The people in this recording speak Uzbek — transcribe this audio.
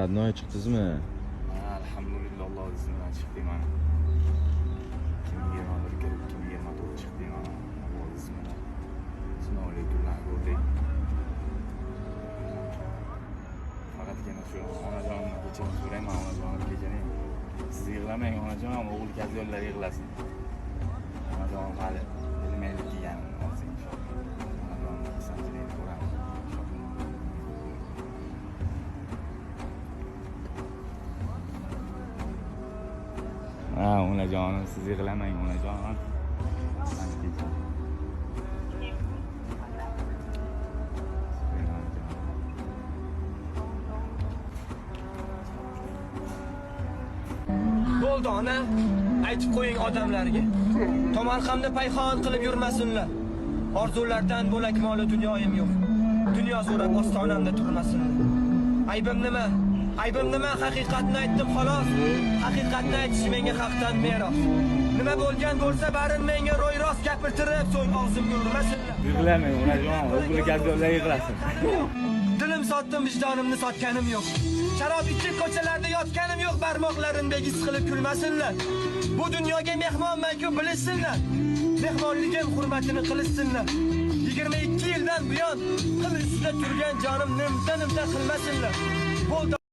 Adnoya chiqdingizmi? Alhamdulillah, Alloh iznidan chiqdim mana. 2021 kirib 2024 chiqdim mana. Alloh iznidan. Sinovli kunlar ko'rdik. Faqatgina shu onajonimni kechirim so'rayman, onajonim kechiring. Siz yig'lamang onajonim, o'g'il kazonlar yig'lasin. Onajonim hali bilmaydi deganini olsin inshaalloh. Onajonim xursandchiligini ko'ramiz inshaalloh. Onajonim, siz yig'lamang onajonim. Bo'ldi ona, aytib qo'ying odamlarga. Tomarxamni payxon qilib yurmasinlar. Orzulardan bo'lak moli dunyoyim yo'q. Dunyo so'rab ostonamda turmasinlar. Aybim nima? Aybim nima? Haqiqatni aytdim xolos. Haqiqatni aytish menga haqdan meros. Nima bo'lgan bo'lsa barin menga ro'y-rost gapirtirib, so'ng og'zimga urmasinlar. Yig'lamang onajonim, o'g'il kazonlar yig'lasin. Dilim sotdim, vijdonimni sotganim yo'q. Sharob ichib ko'chalarda yotganim yo'q, barmoqlarim begis qilib kulmasinlar. Bu dunyoga mehmonman-ku bilishsinlar. Mehmonligim hurmatini qilishsinlar. 22 yildan buyon qil ustida turgan jonim nimta qilmasinlar. Bo'ldi